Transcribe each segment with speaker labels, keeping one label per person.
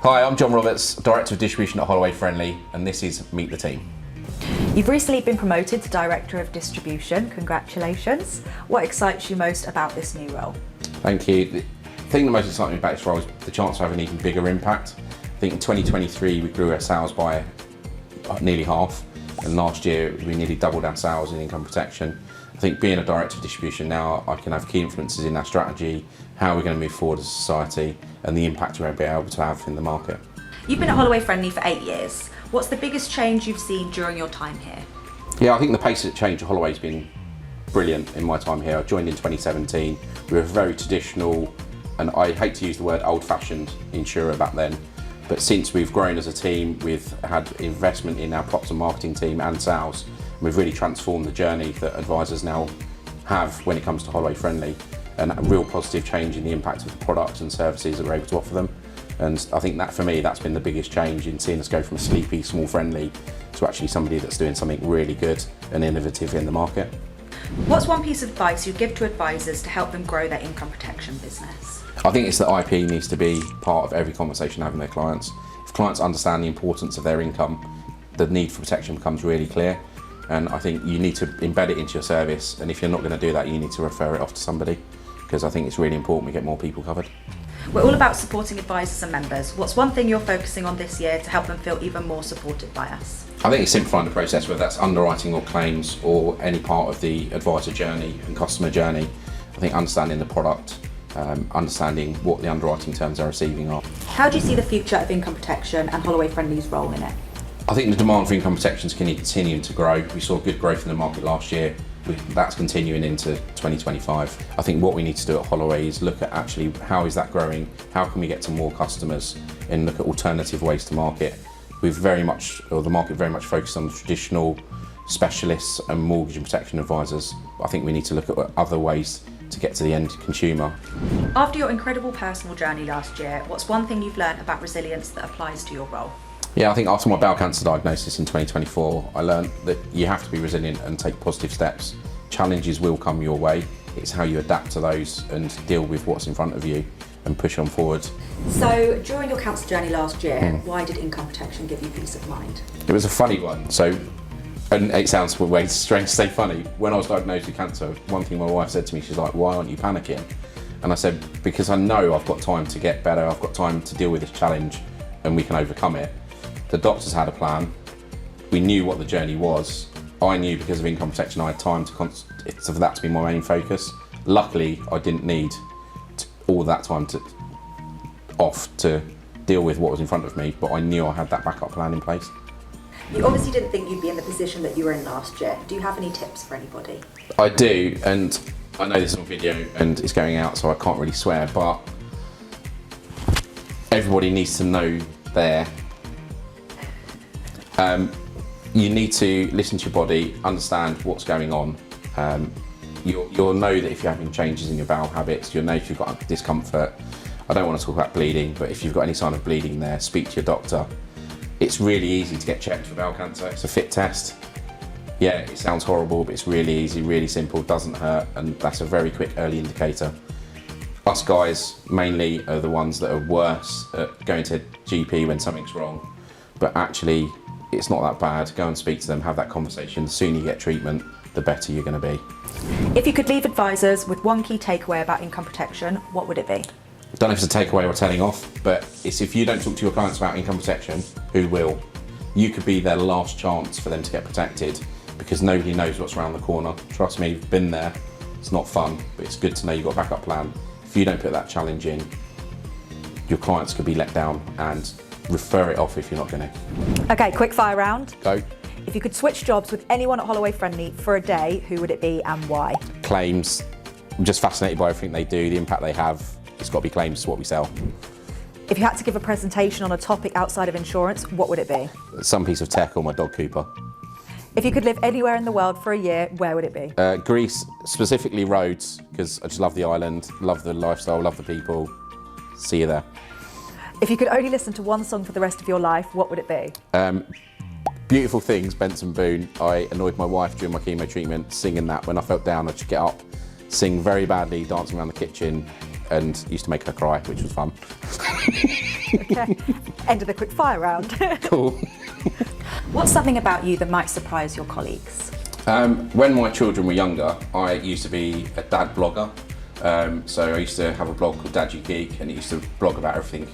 Speaker 1: Hi, I'm John Roberts, Director of Distribution at Holloway Friendly, and this is Meet the Team.
Speaker 2: You've recently been promoted to Director of Distribution. Congratulations. What excites you most about this new role?
Speaker 1: Thank you. The thing that most excites me about this role is the chance to have an even bigger impact. I think in 2023 we grew our sales by nearly half, and last year we nearly doubled our sales in income protection. I think being a Director of Distribution now, I can have key influences in our strategy, how we're going to move forward as a society, and the impact we're going to be able to have in the market.
Speaker 2: You've been at Holloway Friendly for 8 years. What's the biggest change you've seen during your time here?
Speaker 1: Yeah, I think the pace of change at Holloway's been brilliant in my time here. I joined in 2017. We were a very traditional, and I hate to use the word old-fashioned insurer back then, but since we've grown as a team, we've had investment in our props and marketing team and sales. We've really transformed the journey that advisors now have when it comes to Holloway Friendly, and a real positive change in the impact of the products and services that we're able to offer them. And I think that, for me, that's been the biggest change in seeing us go from a sleepy, small friendly to actually somebody that's doing something really good and innovative in the market.
Speaker 2: What's one piece of advice you'd give to advisors to help them grow their income protection business?
Speaker 1: I think it's that IP needs to be part of every conversation having with their clients. If clients understand the importance of their income, the need for protection becomes really clear. And I think you need to embed it into your service, and if you're not going to do that, you need to refer it off to somebody, because I think it's really important we get more people covered.
Speaker 2: We're all about supporting advisors and members. What's one thing you're focusing on this year to help them feel even more supported by us?
Speaker 1: I think it's simplifying the process, whether that's underwriting or claims or any part of the advisor journey and customer journey. I think understanding the product, understanding what the underwriting terms they're receiving are.
Speaker 2: How do you see the future of income protection and Holloway Friendly's role in it?
Speaker 1: I think the demand for income protection is continuing to grow. We saw good growth in the market last year. That's continuing into 2025. I think what we need to do at Holloway is look at actually how is that growing, how can we get to more customers, and look at alternative ways to market. The market very much focused on the traditional specialists and mortgage and protection advisors. I think we need to look at other ways to get to the end consumer.
Speaker 2: After your incredible personal journey last year, what's one thing you've learned about resilience that applies to your role?
Speaker 1: Yeah, I think after my bowel cancer diagnosis in 2024, I learned that you have to be resilient and take positive steps. Challenges will come your way. It's how you adapt to those and deal with what's in front of you and push on forward.
Speaker 2: So, during your cancer journey last year, why did income protection give you peace of mind?
Speaker 1: It was a funny one. And it sounds way strange to say funny. When I was diagnosed with cancer, one thing my wife said to me, she's like, "Why aren't you panicking?" And I said, because I know I've got time to get better, I've got time to deal with this challenge and we can overcome it. The doctors had a plan. We knew what the journey was. I knew because of income protection I had time for that to be my main focus. Luckily, I didn't need all that time to deal with what was in front of me, but I knew I had that backup plan in place.
Speaker 2: You obviously didn't think you'd be in the position that you were in last year. Do you have any tips for anybody?
Speaker 1: I do, and I know this is on video and it's going out, so I can't really swear, but everybody needs to know you need to listen to your body, understand what's going on. You'll know that if you're having changes in your bowel habits, you'll know if you've got discomfort. I don't want to talk about bleeding, but if you've got any sign of bleeding there, speak to your doctor. It's really easy to get checked for bowel cancer. It's a fit test. Yeah, it sounds horrible, but it's really easy, really simple, doesn't hurt, and that's a very quick early indicator. Us guys mainly are the ones that are worse at going to GP when something's wrong, but actually it's not that bad. Go and speak to them, have that conversation. The sooner you get treatment, the better you're going to be.
Speaker 2: If you could leave advisors with one key takeaway about income protection, what would it be?
Speaker 1: I don't know if it's a takeaway or telling off, but it's if you don't talk to your clients about income protection, who will? You could be their last chance for them to get protected, because nobody knows what's around the corner. Trust me, you've been there. It's not fun, but it's good to know you've got a backup plan. If you don't put that challenge in, your clients could be let down, and refer it off if you're not going to.
Speaker 2: Okay, quick fire round.
Speaker 1: Go.
Speaker 2: If you could switch jobs with anyone at Holloway Friendly for a day, who would it be and why?
Speaker 1: Claims. I'm just fascinated by everything they do, the impact they have. It's got to be claims to what we sell.
Speaker 2: If you had to give a presentation on a topic outside of insurance, what would it be?
Speaker 1: Some piece of tech or my dog Cooper.
Speaker 2: If you could live anywhere in the world for a year, where would it be?
Speaker 1: Greece, specifically Rhodes, because I just love the island, love the lifestyle, love the people. See you there.
Speaker 2: If you could only listen to one song for the rest of your life, what would it be?
Speaker 1: Beautiful Things, Benson Boone. I annoyed my wife during my chemo treatment singing that. When I felt down, I'd just get up, sing very badly, dancing around the kitchen, and used to make her cry, which was fun.
Speaker 2: Okay. End of the quick fire round.
Speaker 1: Cool.
Speaker 2: What's something about you that might surprise your colleagues?
Speaker 1: When my children were younger, I used to be a dad blogger. So I used to have a blog called Dad You Geek, and it used to blog about everything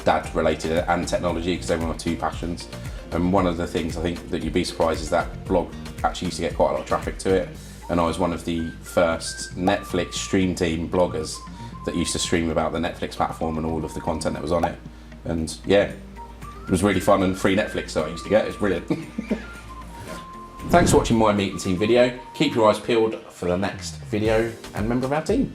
Speaker 1: dad related and technology, because they were my two passions. And one of the things I think that you'd be surprised is that blog actually used to get quite a lot of traffic to it. And I was one of the first Netflix stream team bloggers that used to stream about the Netflix platform and all of the content that was on it. And yeah, it was really fun, and free Netflix that I used to get. It's brilliant. Thanks for watching my Meet the Team video. Keep your eyes peeled for the next video and member of our team.